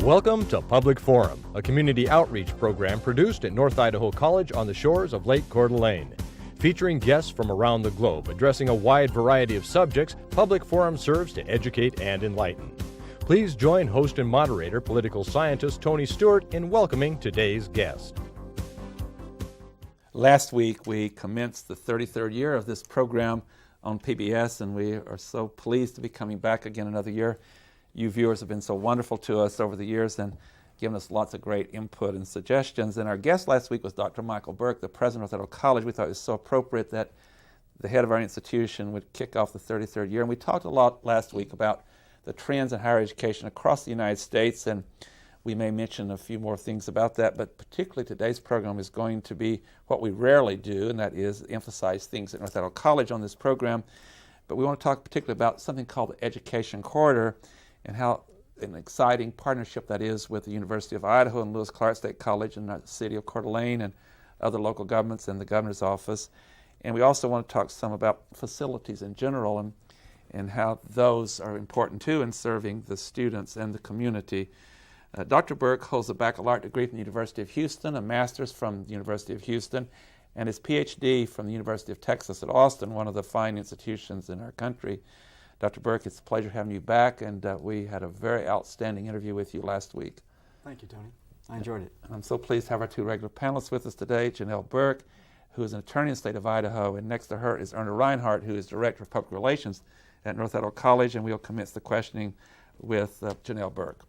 Welcome to Public Forum, a community outreach program produced at North Idaho College on the shores of Lake Coeur d'Alene. Featuring guests from around the globe addressing a wide variety of subjects, Public Forum serves to educate and enlighten. Please join host and moderator, political scientist Tony Stewart, in welcoming today's guest. Last week we commenced the 33rd year of this program on PBS, and we are so pleased to be coming back again another year. You viewers have been so wonderful to us over the years and given us lots of great input and suggestions. And our guest last week was Dr. Michael Burke, the president of Idaho College. We thought it was so appropriate that the head of our institution would kick off the 33rd year. And we talked a lot last week about the trends in higher education across the United States, and we may mention a few more things about that, but particularly today's program is going to be what we rarely do, and that is emphasize things at North Idaho College on this program. But we want to talk particularly about something called the Education Corridor and how an exciting partnership that is with the University of Idaho and Lewis Clark State College and the city of Coeur d'Alene and other local governments and the governor's office. And we also want to talk some about facilities in general and how those are important too in serving the students and the community. Dr. Burke holds a baccalaureate degree from the University of Houston, a master's from the University of Houston, and his PhD from the University of Texas at Austin, one of the fine institutions in our country. Dr. Burke, it's a pleasure having you back, and we had a very outstanding interview with you last week. Thank you, Tony. I enjoyed it. And I'm so pleased to have our two regular panelists with us today, Janelle Burke, who is an attorney in the state of Idaho, and next to her is Erna Reinhardt, who is Director of Public Relations at North Idaho College, and we'll commence the questioning with Janelle Burke.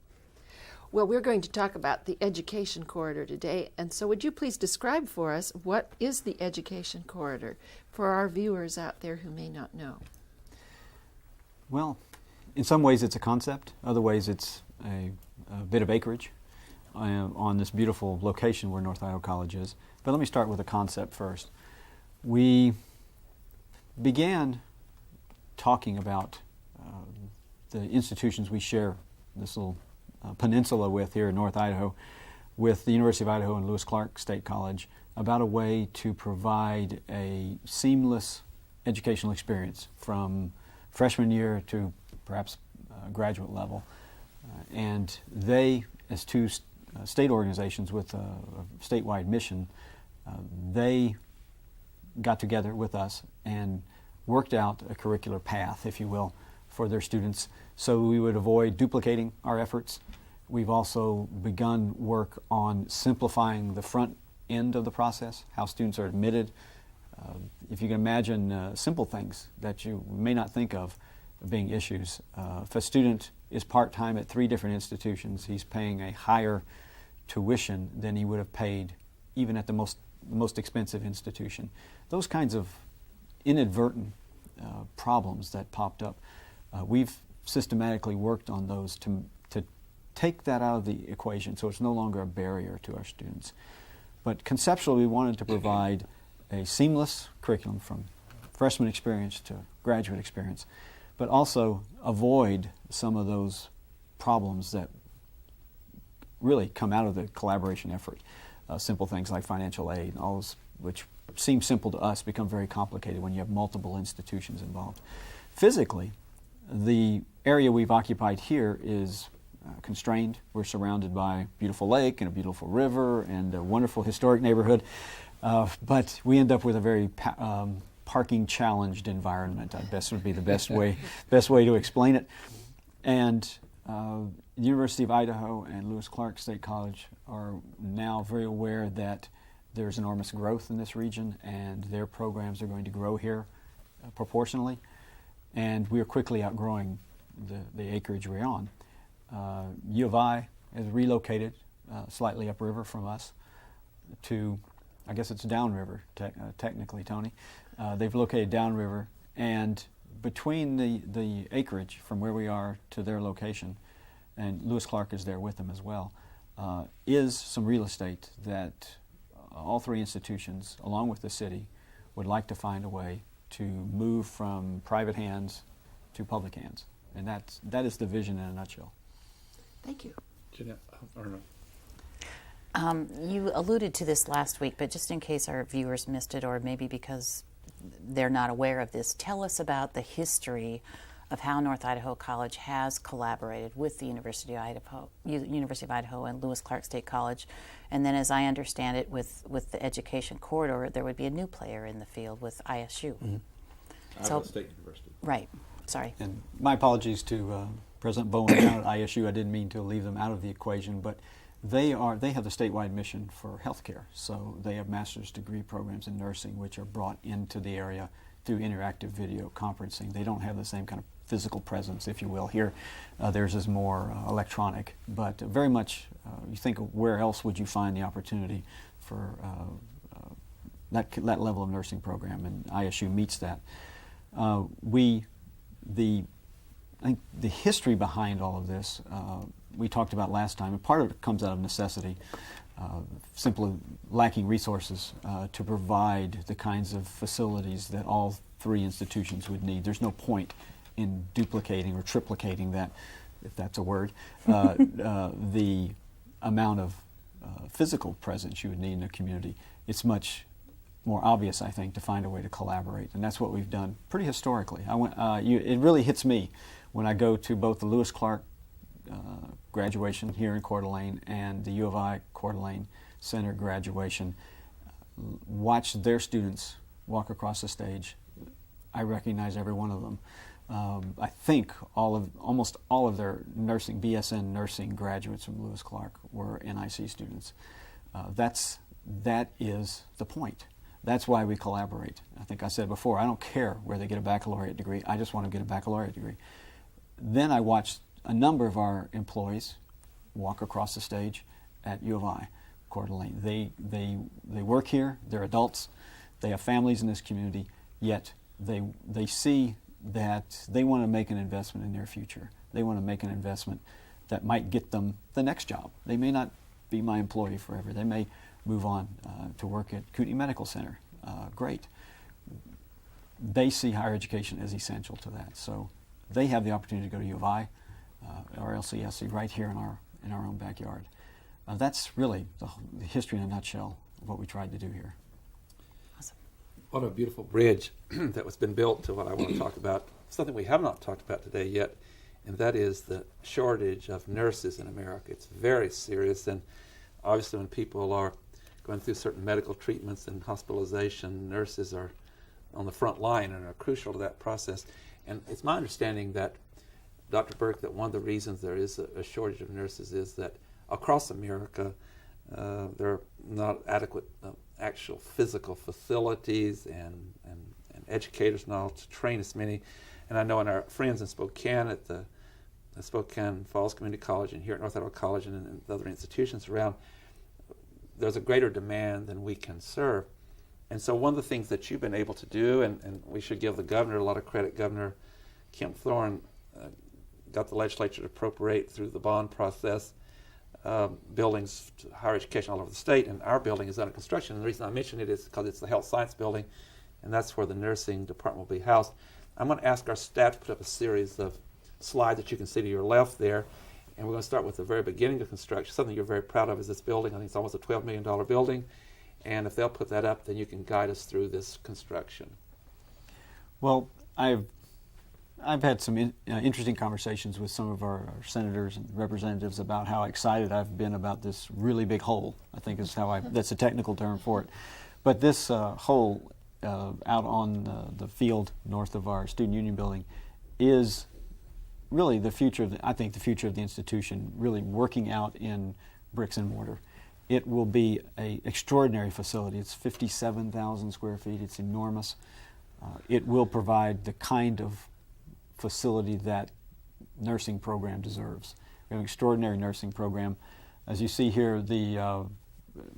Well, we're going to talk about the Education Corridor today, and so would you please describe for us what is the Education Corridor for our viewers out there who may not know? Well, in some ways it's a concept, other ways it's a bit of acreage on this beautiful location where North Idaho College is. But let me start with a concept first. We began talking about the institutions we share this little peninsula with here in North Idaho, with the University of Idaho and Lewis Clark State College, about a way to provide a seamless educational experience from freshman year to perhaps graduate level. And they, as two state organizations with a statewide mission, they got together with us and worked out a curricular path, if you will, for their students so we would avoid duplicating our efforts. We've also begun work on simplifying the front end of the process, how students are admitted. If you can imagine simple things that you may not think of being issues. If a student is part-time at 3 different institutions, he's paying a higher tuition than he would have paid even at the most expensive institution. Those kinds of inadvertent problems that popped up, we've systematically worked on those to take that out of the equation so it's no longer a barrier to our students. But conceptually, we wanted to provide a seamless curriculum from freshman experience to graduate experience, but also avoid some of those problems that really come out of the collaboration effort. Simple things like financial aid and all those, which seem simple to us, become very complicated when you have multiple institutions involved. Physically, the area we've occupied here is constrained. We're surrounded by a beautiful lake and a beautiful river and a wonderful historic neighborhood, but we end up with a very parking challenged environment. I guess would be the best way to explain it. And the University of Idaho and Lewis Clark State College are now very aware that there's enormous growth in this region and their programs are going to grow here proportionally. And we are quickly outgrowing the acreage we're on. U of I has relocated slightly upriver from us to, I guess it's downriver, technically, Tony. They've located downriver, and between the acreage from where we are to their location, and Lewis Clark is there with them as well, is some real estate that all 3 institutions, along with the city, would like to find a way to move from private hands to public hands. And that is the vision in a nutshell. Thank you. You alluded to this last week, but just in case our viewers missed it, or maybe because they're not aware of this, tell us about the history of how North Idaho College has collaborated with the University of Idaho and Lewis Clark State College. And then, as I understand it, with the education corridor, there would be a new player in the field with ISU. Idaho State University. Right. Sorry. And my apologies to President Bowen down at ISU. I didn't mean to leave them out of the equation, but they have the statewide mission for healthcare. So they have master's degree programs in nursing, which are brought into the area through interactive video conferencing. They don't have the same kind of physical presence, if you will. Here, theirs is more electronic, but very much you think of where else would you find the opportunity for that level of nursing program, and ISU meets that. I think the history behind all of this, we talked about last time, and part of it comes out of necessity, simply lacking resources to provide the kinds of facilities that all three institutions would need. There's no point in duplicating or triplicating that, if that's a word, the amount of physical presence you would need in a community. It's much more obvious, I think, to find a way to collaborate, and that's what we've done pretty historically. It really hits me when I go to both the Lewis Clark graduation here in Coeur d'Alene and the U of I Coeur d'Alene Center graduation, watch their students walk across the stage. I recognize every one of them. I think almost all of their nursing, BSN nursing graduates from Lewis Clark were NIC students. That is the point. That's why we collaborate. I think I said before, I don't care where they get a baccalaureate degree. I just want to get a baccalaureate degree. Then I watched a number of our employees walk across the stage at U of I, Coeur d'Alene. They work here. They're adults. They have families in this community. Yet they see that they want to make an investment in their future. They want to make an investment that might get them the next job. They may not be my employee forever. They may move on to work at Kootenai Medical Center. Great. They see higher education as essential to that. So they have the opportunity to go to U of I or LCSC right here in our own backyard. That's really the history in a nutshell of what we tried to do here. Awesome. What a beautiful bridge that was been built to what I want to talk about, something we have not talked about today yet, and that is the shortage of nurses in America. It's very serious, and obviously when people are going through certain medical treatments and hospitalization, nurses are on the front line and are crucial to that process. And it's my understanding that, Dr. Burke, that one of the reasons there is a shortage of nurses is that across America there are not adequate actual physical facilities and educators and all to train as many. And I know in our friends in Spokane at the Spokane Falls Community College and here at North Idaho College and other institutions around, there's a greater demand than we can serve. And so one of the things that you've been able to do, and we should give the governor a lot of credit, Governor Kemp Thorne got the legislature to appropriate through the bond process buildings to higher education all over the state, and our building is under construction. And the reason I mention it is because it's the health science building, and that's where the nursing department will be housed. I'm going to ask our staff to put up a series of slides that you can see to your left there, and we're going to start with the very beginning of construction. Something you're very proud of is this building. I think it's almost a $12 million building, and if they'll put that up, then you can guide us through this construction. Well, I've had some interesting conversations with some of our senators and representatives about how excited I've been about this really big hole. I think is how that's a technical term for it. But this hole out on the field north of our student union building is really the future of I think the future of the institution, really working out in bricks and mortar. It will be an extraordinary facility. It's 57,000 square feet. It's enormous. It will provide the kind of facility that nursing program deserves. We have an extraordinary nursing program. As you see here, the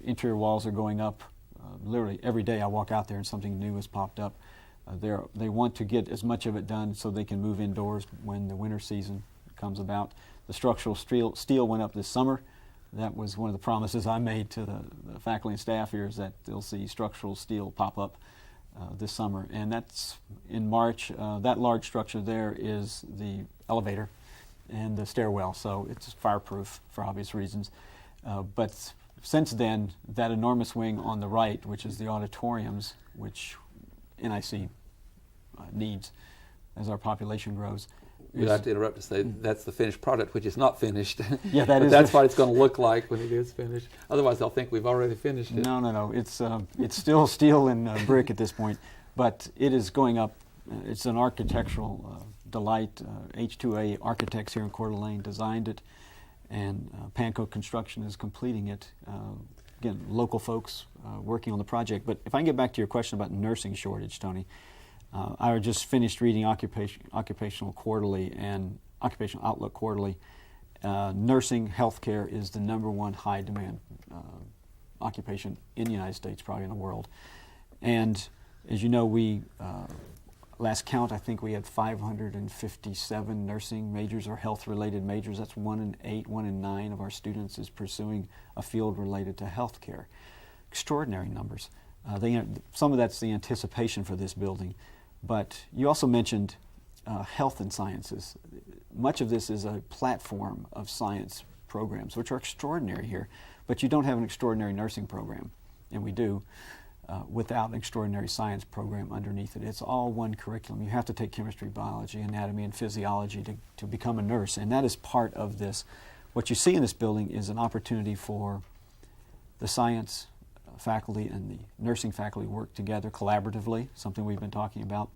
interior walls are going up. Literally every day I walk out there and something new has popped up. They want to get as much of it done so they can move indoors when the winter season comes about. The structural steel went up this summer. That was one of the promises I made to the faculty and staff here, is that they'll see structural steel pop up this summer. And that's in March. That large structure there is the elevator and the stairwell, so it's fireproof for obvious reasons. But since then, that enormous wing on the right, which is the auditoriums, which NIC needs, as our population grows. We'd like to interrupt to say that's the finished product, which is not finished. Yeah, that is. That's what it's going to look like when it is finished. Otherwise, they'll think we've already finished it. No. It's still steel and brick at this point, but it is going up. It's an architectural delight. H2A Architects here in Coeur d'Alene designed it, and Pancoat Construction is completing it. Again, local folks working on the project. But if I can get back to your question about nursing shortage, Tony. I just finished reading Occupational Quarterly and Occupational Outlook Quarterly. Nursing healthcare is the #1 high demand occupation in the United States, probably in the world. And as you know, we last count, I think we had 557 nursing majors or health-related majors. That's 1 in 8, 1 in 9 of our students is pursuing a field related to healthcare. Extraordinary numbers. Some of that's the anticipation for this building. But you also mentioned health and sciences. Much of this is a platform of science programs, which are extraordinary here. But you don't have an extraordinary nursing program, and we do, without an extraordinary science program underneath it. It's all one curriculum. You have to take chemistry, biology, anatomy, and physiology to become a nurse, and that is part of this. What you see in this building is an opportunity for the science faculty and the nursing faculty work together collaboratively, something we've been talking about,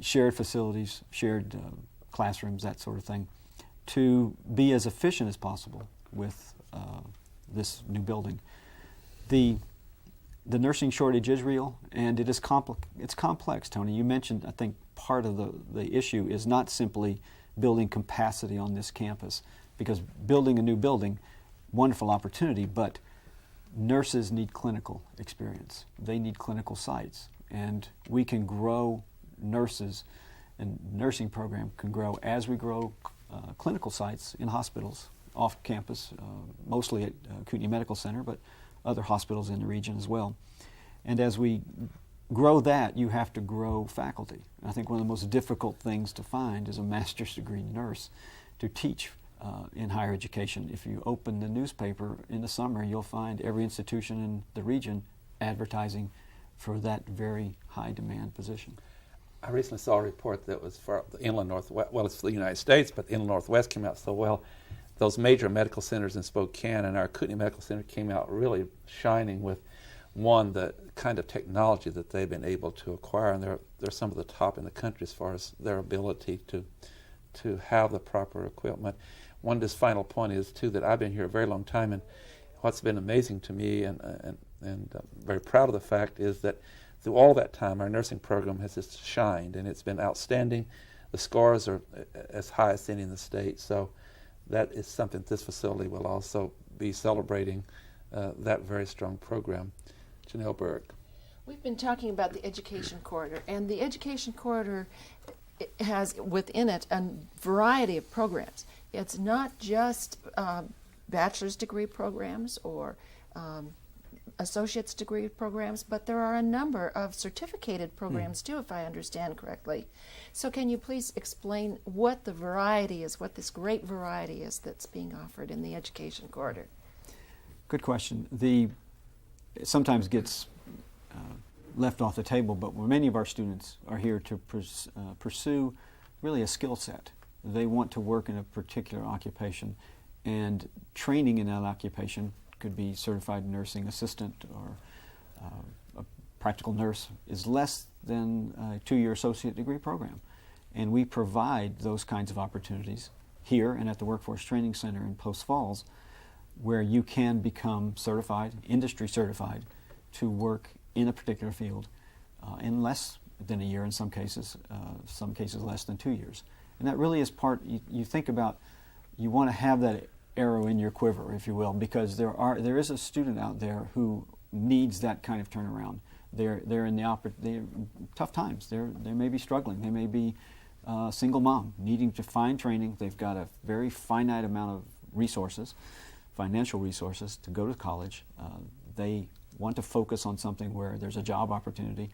shared facilities, shared classrooms, that sort of thing, to be as efficient as possible with this new building. The nursing shortage is real, and it's complex, Tony. You mentioned, I think, part of the issue is not simply building capacity on this campus, because building a new building, wonderful opportunity, but nurses need clinical experience. They need clinical sites. And we can grow nurses, and nursing program can grow as we grow clinical sites in hospitals off campus, mostly at Kootenai Medical Center, but other hospitals in the region as well. And as we grow that, you have to grow faculty. And I think one of the most difficult things to find is a master's degree nurse to teach in higher education. If you open the newspaper in the summer, you'll find every institution in the region advertising for that very high demand position. I recently saw a report that was for the Inland Northwest. Well, it's for the United States, but the Inland Northwest came out so well. Those major medical centers in Spokane and our Kootenai Medical Center came out really shining with, one, the kind of technology that they've been able to acquire, and they're some of the top in the country as far as their ability to have the proper equipment. One just final point is, too, that I've been here a very long time, and what's been amazing to me and very proud of the fact is that through all that time, our nursing program has just shined, and it's been outstanding. The scores are as high as any in the state, so that is something this facility will also be celebrating, that very strong program. Janelle Berg. We've been talking about the education corridor, and the education corridor has within it a variety of programs. It's not just bachelor's degree programs or associate's degree programs, but there are a number of certificated programs too, if I understand correctly. So can you please explain what the variety is, what this great variety is that's being offered in the education corridor? Good question. It sometimes gets left off the table, but many of our students are here to pursue really a skill set. They want to work in a particular occupation, and training in that occupation could be certified nursing assistant or a practical nurse is less than a 2-year associate degree program. And we provide those kinds of opportunities here and at the Workforce Training Center in Post Falls, where you can become certified, industry certified, to work in a particular field in less than a year in some cases less than 2 years. And that really is part, you think about, you want to have that arrow in your quiver, if you will, because there is a student out there who needs that kind of turnaround. They're in tough times. They may be struggling. They may be a single mom needing to find training. They've got a very finite amount of resources, financial resources, to go to college. They want to focus on something where there's a job opportunity,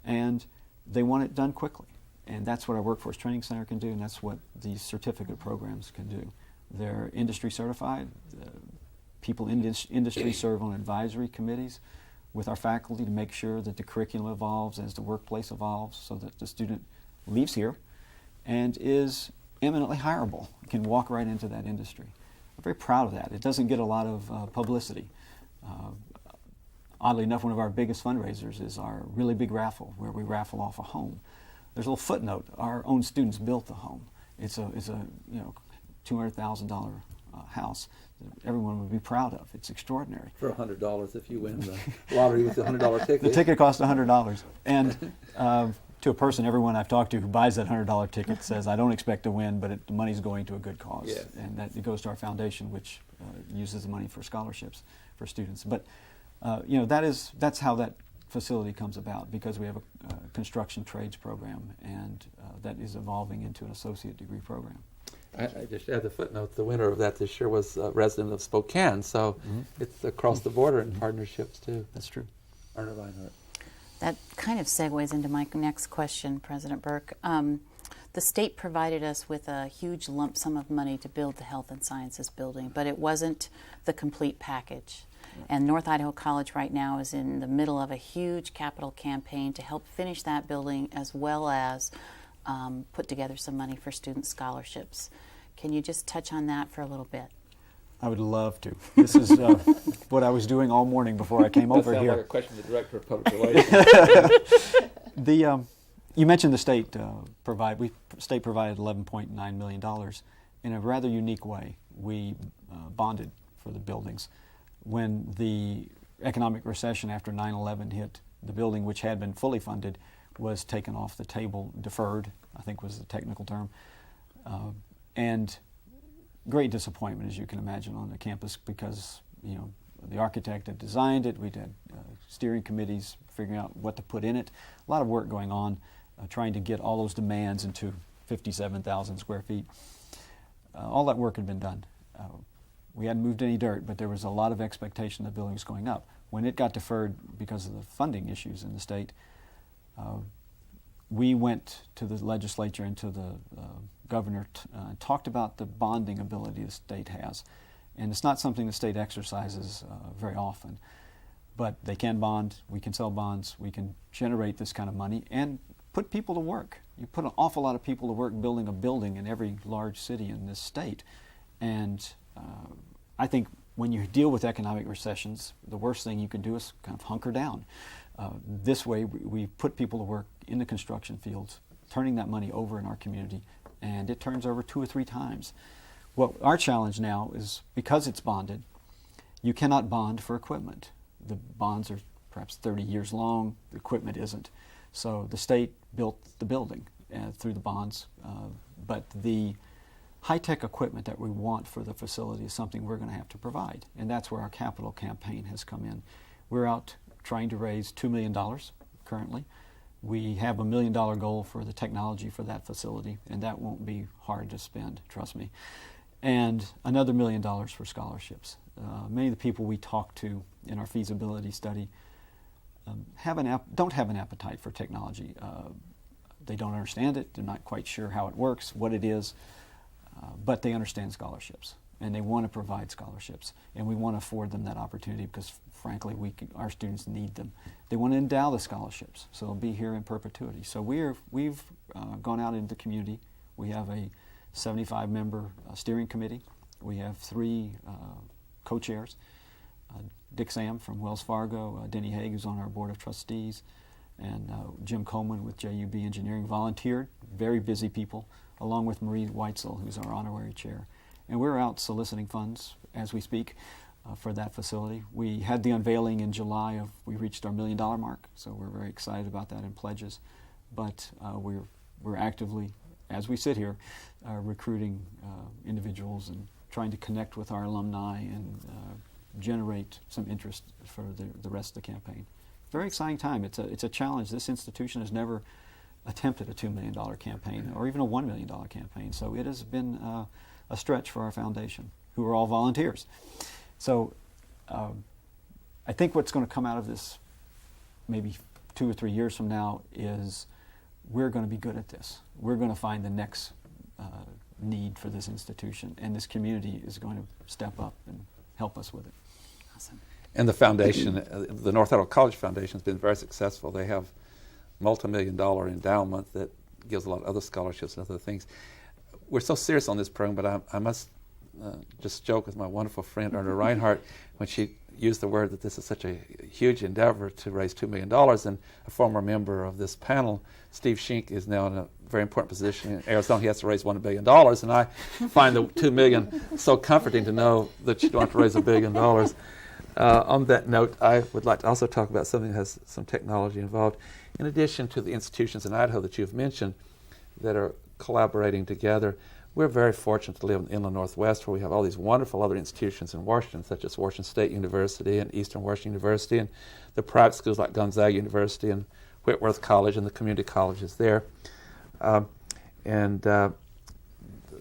and they want it done quickly. And that's what our Workforce Training Center can do, and that's what these certificate programs can do. They're industry certified. People in this industry serve on advisory committees with our faculty to make sure that the curriculum evolves as the workplace evolves, so that the student leaves here and is eminently hireable. You can walk right into that industry. I'm very proud of that. It doesn't get a lot of publicity. Oddly enough, one of our biggest fundraisers is our really big raffle, where we raffle off a home. There's a little footnote: our own students built the home. It's a $200,000 house that everyone would be proud of. It's extraordinary. For $100 if you win the lottery with the $100 ticket. The ticket costs $100, and to a person, everyone I've talked to who buys that $100 ticket says, "I don't expect to win, but the money's going to a good cause," Yes. and that it goes to our foundation, which uses the money for scholarships for students. But that's how that facility comes about, because we have a construction trades program, and that is evolving into an associate degree program. I just add the footnote. The winner of that this year was a resident of Spokane, so it's across the border in partnerships too. That's true. Arna Reinhardt. That kind of segues into my next question, President Burke. The state provided us with a huge lump sum of money to build the Health and Sciences building, but it wasn't the complete package. And North Idaho College right now is in the middle of a huge capital campaign to help finish that building, as well as put together some money for student scholarships. Can you just touch on that for a little bit? I would love to. This is what I was doing all morning before I came over That sounds here. like a question to the Director of Public Relations. You mentioned the state state provided $11.9 million in a rather unique way. We bonded for the buildings. When the economic recession after 9/11 hit, the building, which had been fully funded, was taken off the table, deferred, I think was the technical term, and great disappointment, as you can imagine, on the campus, because the architect had designed it. We'd had steering committees figuring out what to put in it. A lot of work going on, trying to get all those demands into 57,000 square feet. All that work had been done. We hadn't moved any dirt, but there was a lot of expectation the building was going up. When it got deferred because of the funding issues in the state, we went to the legislature and to the governor and talked about the bonding ability the state has. And it's not something the state exercises very often, but they can bond, we can sell bonds, we can generate this kind of money and put people to work. You put an awful lot of people to work building a building in every large city in this state. And I think when you deal with economic recessions, the worst thing you can do is kind of hunker down. This way, we put people to work in the construction fields, turning that money over in our community, and it turns over 2 or 3 times. Well, our challenge now is, because it's bonded, you cannot bond for equipment. The bonds are perhaps 30 years long, the equipment isn't. So the state built the building through the bonds, but the high-tech equipment that we want for the facility is something we're going to have to provide, and that's where our capital campaign has come in. We're out trying to raise $2 million currently. We have a $1 million goal for the technology for that facility, and that won't be hard to spend, trust me. And another $1 million for scholarships. Many of the people we talk to in our feasibility study don't have an appetite for technology. They don't understand it, they're not quite sure how it works, what it is, but they understand scholarships, and they want to provide scholarships, and we want to afford them that opportunity because, frankly, our students need them. They want to endow the scholarships, so they'll be here in perpetuity. So we've gone out into the community. We have a 75-member steering committee. We have 3 co-chairs, Dick Sam from Wells Fargo, Denny Haig, who's on our board of trustees, and Jim Coleman with JUB Engineering volunteered, very busy people, along with Marie Weitzel, who's our honorary chair. And we're out soliciting funds as we speak for that facility. We had the unveiling in July we reached our $1 million mark, so we're very excited about that in pledges. But we're actively, as we sit here, recruiting individuals and trying to connect with our alumni and generate some interest for the rest of the campaign. Very exciting time. It's a challenge. This institution has never attempted a $2 million campaign or even a $1 million campaign. So it has been a stretch for our foundation, who are all volunteers. So I think what's going to come out of this maybe 2 or 3 years from now is we're going to be good at this. We're going to find the next need for this institution, and this community is going to step up and help us with it. Awesome. And the foundation, the North Idaho College Foundation, has been very successful. They have multi-million-dollar endowment that gives a lot of other scholarships and other things. We're so serious on this program, but I must just joke with my wonderful friend Erna Reinhardt when she used the word that this is such a huge endeavor to raise $2 million. And a former member of this panel, Steve Schink, is now in a very important position in Arizona. He has to raise $1 billion. And I find the $2 million so comforting to know that you don't have to raise $1 billion. On that note, I would like to also talk about something that has some technology involved. In addition to the institutions in Idaho that you've mentioned that are collaborating together, we're very fortunate to live in the Inland Northwest, where we have all these wonderful other institutions in Washington, such as Washington State University and Eastern Washington University, and the private schools like Gonzaga University and Whitworth College and the community colleges there.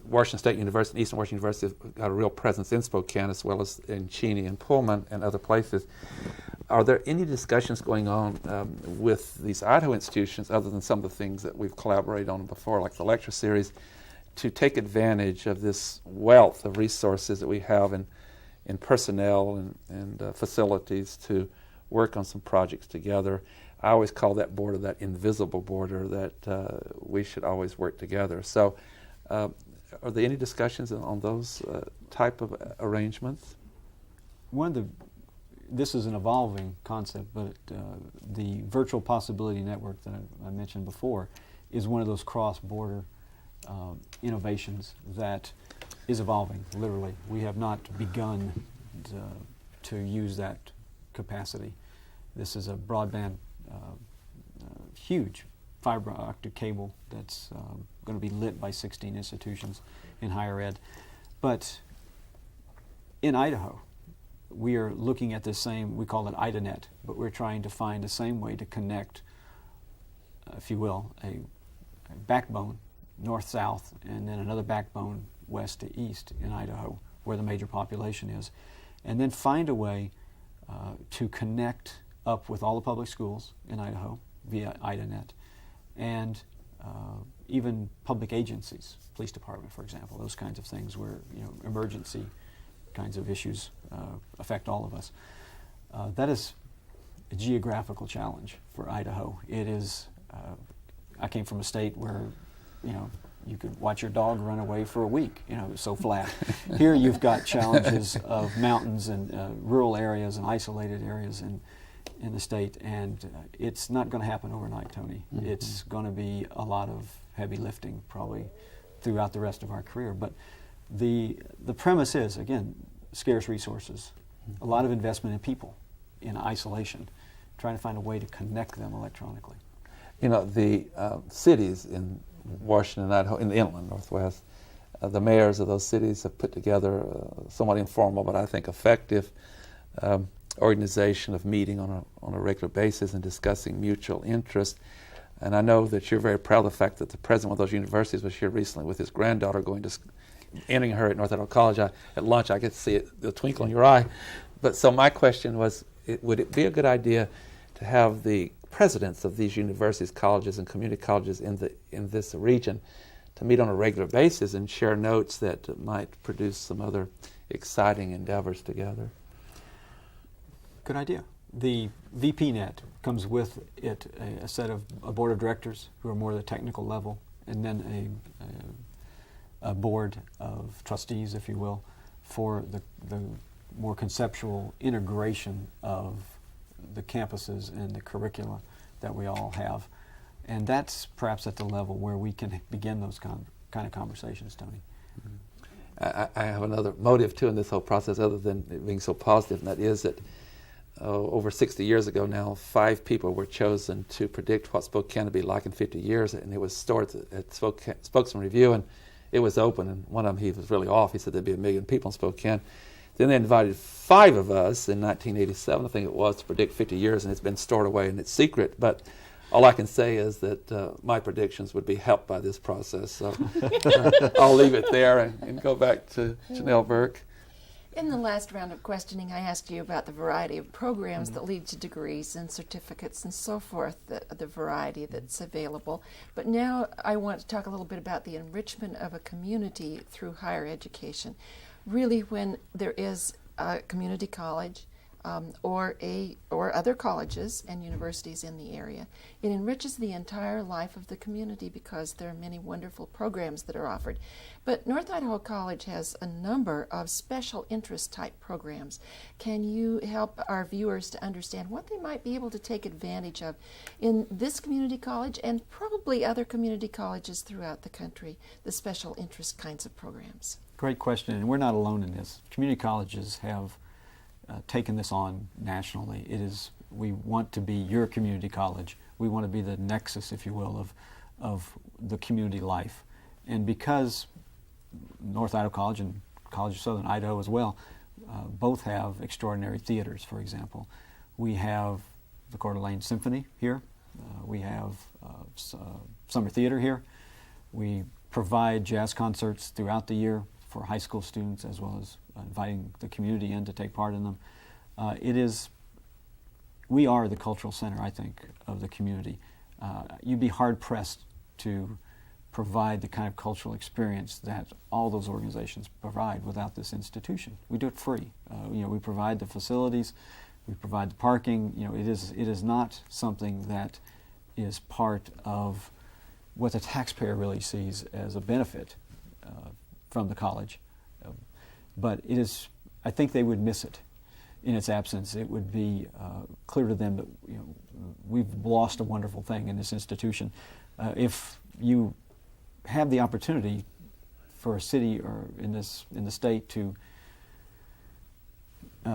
Washington State University and Eastern Washington University have got a real presence in Spokane, as well as in Cheney and Pullman and other places. Are there any discussions going on with these Idaho institutions, other than some of the things that we've collaborated on before, like the lecture series, to take advantage of this wealth of resources that we have in personnel and facilities to work on some projects together? I always call that border that invisible border that we should always work together. So are there any discussions on those type of arrangements? This is an evolving concept, but the virtual possibility network that I mentioned before is one of those cross-border innovations that is evolving, literally. We have not begun to use that capacity. This is a broadband, huge fiber optic cable that's going to be lit by 16 institutions in higher ed. But in Idaho, we are looking at the same, we call it IdaNet, but we're trying to find the same way to connect, if you will, a backbone north-south, and then another backbone west to east in Idaho, where the major population is, and then find a way to connect up with all the public schools in Idaho via IdaNet, and even public agencies, police department, for example, those kinds of things where emergency kinds of issues affect all of us. That is a geographical challenge for Idaho. It is. I came from a state where you could watch your dog run away for a week. It was so flat. Here you've got challenges of mountains and rural areas and isolated areas in the state, and it's not going to happen overnight, Tony. Mm-hmm. It's going to be a lot of heavy lifting probably throughout the rest of our career. But the premise is, again, scarce resources, a lot of investment in people in isolation, trying to find a way to connect them electronically. The cities in Washington and Idaho, in the Inland Northwest, the mayors of those cities have put together a somewhat informal but I think effective organization of meeting on a regular basis and discussing mutual interest. And I know that you're very proud of the fact that the president of those universities was here recently with his granddaughter entering her at North Idaho College. At lunch I could see the twinkle in your eye. But so my question was, would it be a good idea to have the presidents of these universities, colleges, and community colleges in this region to meet on a regular basis and share notes that might produce some other exciting endeavors together? Good idea. The VPNet comes with it a set of a board of directors who are more the technical level, and then a board of trustees, if you will, for the more conceptual integration of the campuses and the curricula that we all have. And that's perhaps at the level where we can begin those kind of conversations, Tony. Mm-hmm. I have another motive, too, in this whole process, other than it being so positive, and that is that over 60 years ago now, 5 people were chosen to predict what Spokane would be like in 50 years, and it was stored at Spokesman Review, and it was open, and one of them, he was really off. He said there'd be 1 million people in Spokane. Then they invited 5 of us in 1987, I think it was, to predict 50 years, and it's been stored away and it's secret. But all I can say is that my predictions would be helped by this process. So I'll leave it there and go back to Janelle Burke. In the last round of questioning, I asked you about the variety of programs that lead to degrees and certificates and so forth, the variety that's available. But now I want to talk a little bit about the enrichment of a community through higher education. Really, when there is a community college, or other colleges and universities in the area. It enriches the entire life of the community because there are many wonderful programs that are offered. But North Idaho College has a number of special interest type programs. Can you help our viewers to understand what they might be able to take advantage of in this community college and probably other community colleges throughout the country, the special interest kinds of programs? Great question, and we're not alone in this. Community colleges have taken this on nationally. We want to be your community college. We want to be the nexus, if you will, of the community life. And because North Idaho College and College of Southern Idaho as well, both have extraordinary theaters, for example. We have the Coeur d'Alene Symphony here. We have summer theater here. We provide jazz concerts throughout the year for high school students, as well as inviting the community in to take part in them. We are the cultural center, I think, of the community. You'd be hard-pressed to provide the kind of cultural experience that all those organizations provide without this institution. We do it free. We provide the facilities, we provide the parking. It is not something that is part of what the taxpayer really sees as a benefit from the college. But it is, I think they would miss it in its absence. It would be clear to them that we've lost a wonderful thing in this institution. If you have the opportunity for a city or in the state to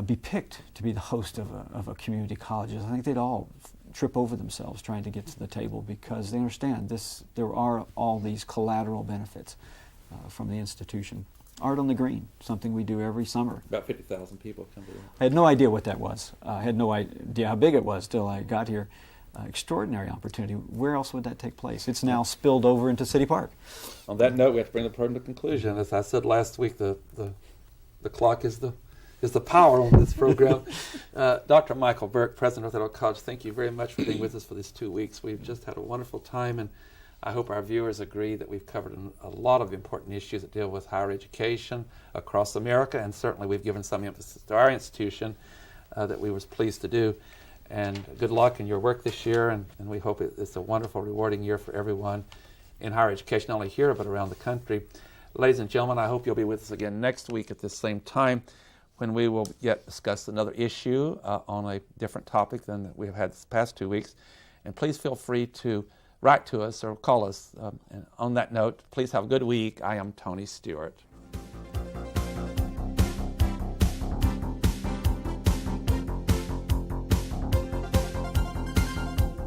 be picked to be the host of a community college, I think they'd all trip over themselves trying to get to the table, because they understand there are all these collateral benefits from the institution. Art on the Green, something we do every summer. About 50,000 people come to that. I had no idea what that was. I had no idea how big it was till I got here. Extraordinary opportunity. Where else would that take place? It's now spilled over into City Park. On that note, we have to bring the program to conclusion. As I said last week, the clock is the power on this program. Dr. Michael Burke, President of Idaho College, thank you very much for being with us for these 2 weeks. We've just had a wonderful time, and I hope our viewers agree that we've covered a lot of important issues that deal with higher education across America, and certainly we've given some emphasis to our institution that we was pleased to do. And good luck in your work this year, and we hope it's a wonderful, rewarding year for everyone in higher education, not only here but around the country. Ladies and gentlemen, I hope you'll be with us again next week at this same time, when we will yet discuss another issue on a different topic than we have had this past 2 weeks. And please feel free to write to us or call us. And on that note, please have a good week. I am Tony Stewart.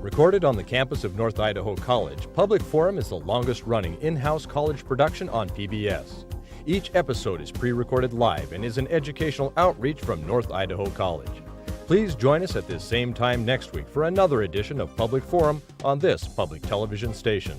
Recorded on the campus of North Idaho College, Public Forum is the longest-running in-house college production on PBS. Each episode is pre-recorded live and is an educational outreach from North Idaho College. Please join us at this same time next week for another edition of Public Forum on this public television station.